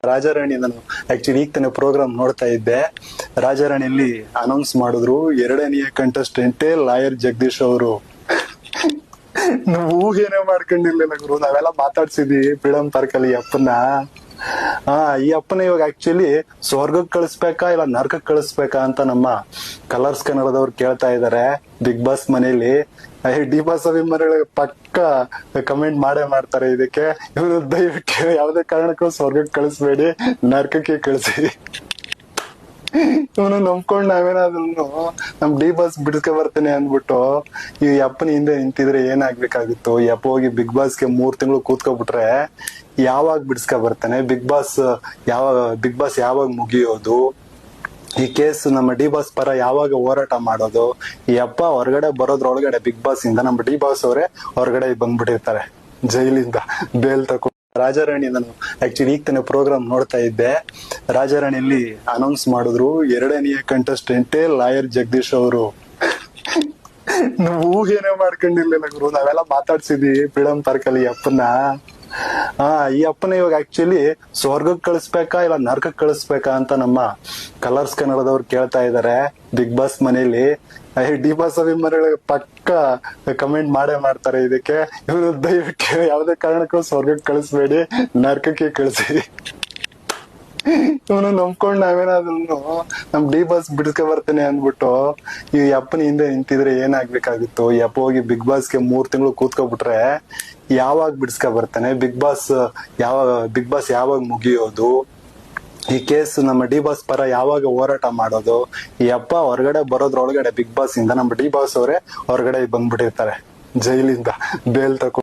ರಾಜಾರಾಣಿ ನಾನು ಆಕ್ಚುಲಿ ಈಗ ತಾನೇ ಪ್ರೋಗ್ರಾಮ್ ನೋಡ್ತಾ ಇದ್ದೆ. ರಾಜಾರಾಣಿಯಲ್ಲಿ ಅನೌನ್ಸ್ ಮಾಡಿದ್ರು 2ನೇ ಕಂಟೆಸ್ಟೆಂಟ್ ಲಾಯರ್ ಜಗದೀಶ್ ಅವರು. ನಾವು ಊಹೆನೆ ಮಾಡ್ಕೊಂಡಿರ್ಲಿಲ್ಲ ಗುರು, ನಾವೆಲ್ಲ ಮಾತಾಡ್ಸಿದ್ವಿ ಫ್ರೀಡಂ ಪಾರ್ಕ್ ಅಲ್ಲಿ ಅಪ್ಪನ. ಈ ಅಪ್ಪನ ಇವಾಗ ಆಕ್ಚುಲಿ ಸ್ವರ್ಗಕ್ಕೆ ಕಳಿಸ್ಬೇಕಾ ಇಲ್ಲ ನರಕಕ್ಕೆ ಕಳಿಸ್ಬೇಕಾ ಅಂತ ನಮ್ಮ ಕಲರ್ಸ್ ಕನ್ನಡದವ್ರು ಕೇಳ್ತಾ ಇದಾರೆ ಬಿಗ್ ಬಾಸ್ ಮನೇಲಿ. ಡಿ ಬಾಸ್ ಅಭಿಮಾನಿಗಳು ಪಕ್ಕ ಕಮೆಂಟ್ ಮಾಡೇ ಮಾಡ್ತಾರೆ ಇದಕ್ಕೆ. ಇವರು ದಯವಿಟ್ಟು ಯಾವುದೇ ಕಾರಣಕ್ಕೂ ಸ್ವರ್ಗಕ್ಕೆ ಕಳಿಸ್ಬೇಡಿ, ನರಕಕ್ಕೆ ಕಳಿಸಿ. ಇವನು ನಂಬ್ಕೊಂಡ್ ನಾವೇನಾದ್ರು ನಮ್ ಡಿ ಬಾಸ್ ಬಿಡಿಸ್ಕೊ ಬರ್ತೇನೆ ಅಂದ್ಬಿಟ್ಟು ಈ ಅಪ್ಪನ ಹಿಂದೆ ನಿಂತಿದ್ರೆ ಏನಾಗ್ಬೇಕಾಗಿತ್ತು. ಈ ಅಪ್ಪ ಹೋಗಿ ಬಿಗ್ ಬಾಸ್ಗೆ 3 ತಿಂಗಳು ಕೂತ್ಕೊಬಿಟ್ರೆ ಯಾವಾಗ ಬಿಡಿಸ್ಕೊ ಬರ್ತಾನೆ? ಬಿಗ್ ಬಾಸ್ ಯಾವಾಗ ಮುಗಿಯೋದು? ಈ ಕೇಸ್ ನಮ್ಮ ಡಿ ಬಾಸ್ ಪರ ಯಾವಾಗ ಹೋರಾಟ ಮಾಡೋದು? ಈ ಅಪ್ಪ ಹೊರಗಡೆ ಬರೋದ್ರೊಳಗಡೆ ಬಿಗ್ ಬಾಸ್ ಇಂದ ನಮ್ಮ ಡಿ ಬಾಸ್ ಅವರೇ ಹೊರಗಡೆ ಬಂದ್ಬಿಟ್ಟಿರ್ತಾರೆ ಜೈಲಿಂದ ಬೇಲ್ ತಕೊಂಡು. ರಾಜಾರಾಣಿ ನಾನು ಆಕ್ಚುಲಿ ಈಗ ತಾನೇ ಪ್ರೋಗ್ರಾಮ್ ನೋಡ್ತಾ ಇದ್ದೆ. ರಾಜಾರಾಣಿಯಲ್ಲಿ ಅನೌನ್ಸ್ ಮಾಡಿದ್ರು 2ನೇ ಕಂಟೆಸ್ಟೆಂಟ್ ಲಾಯರ್ ಜಗದೀಶ್ ಅವರು. ನಾವು ಊಹೆನೆ ಮಾಡ್ಕೊಂಡಿರ್ಲಿಲ್ಲ ಗುರು, ನಾವೆಲ್ಲ ಮಾತಾಡ್ಸಿದ್ವಿ ಫ್ರೀಡಂ ಪಾರ್ಕ್ ಅಲ್ಲಿ ಅಪ್ಪನ. ಈ ಅಪ್ಪನ ಇವಾಗ ಆಕ್ಚುಲಿ ಸ್ವರ್ಗಕ್ಕೆ ಕಳಿಸ್ಬೇಕಾ ಇಲ್ಲ ನರಕಕ್ಕೆ ಕಳಿಸ್ಬೇಕಾ ಅಂತ ನಮ್ಮ ಕಲರ್ಸ್ ಕನ್ನಡದವ್ರು ಕೇಳ್ತಾ ಇದಾರೆ ಬಿಗ್ ಬಾಸ್ ಮನೇಲಿ. ಡಿ ಬಾಸ್ ಅಭಿಮಾನಿಗಳು ಪಕ್ಕ ಕಮೆಂಟ್ ಮಾಡೇ ಮಾಡ್ತಾರೆ ಇದಕ್ಕೆ. ಇವರು ದಯವಿಟ್ಟು ಯಾವುದೇ ಕಾರಣಕ್ಕೂ ಸ್ವರ್ಗಕ್ಕೆ ಕಳಿಸ್ಬೇಡಿ, ನರಕಕ್ಕೆ ಕಳಿಸಿ. ಇವನು ನಂಬ್ಕೊಂಡ್ ನಾವೇನಾದ್ರು ನಮ್ ಡಿ ಬಾಸ್ ಬಿಡಿಸ್ಕೊ ಬರ್ತೇನೆ ಅಂದ್ಬಿಟ್ಟು ಈ ಅಪ್ಪನ ಹಿಂದೆ ನಿಂತಿದ್ರೆ ಏನಾಗ್ಬೇಕಾಗಿತ್ತು. ಈ ಅಪ್ಪ ಹೋಗಿ ಬಿಗ್ ಬಾಸ್ಗೆ 3 ತಿಂಗಳು ಕೂತ್ಕೊಬಿಟ್ರೆ ಯಾವಾಗ ಬಿಡಿಸ್ಕೊ ಬರ್ತಾನೆ? ಬಿಗ್ ಬಾಸ್ ಯಾವಾಗ ಮುಗಿಯೋದು? ಈ ಕೇಸ್ ನಮ್ಮ ಡಿ ಬಾಸ್ ಪರ ಯಾವಾಗ ಹೋರಾಟ ಮಾಡೋದು? ಈ ಅಪ್ಪ ಹೊರಗಡೆ ಬರೋದ್ರೊಳಗಡೆ ಬಿಗ್ ಬಾಸ್ ಇಂದ ನಮ್ಮ ಡಿ ಬಾಸ್ ಅವರೇ ಹೊರಗಡೆ ಬಂದ್ಬಿಟ್ಟಿರ್ತಾರೆ ಜೈಲಿಂದ ಬೇಲ್ ತಕೊಂಡು.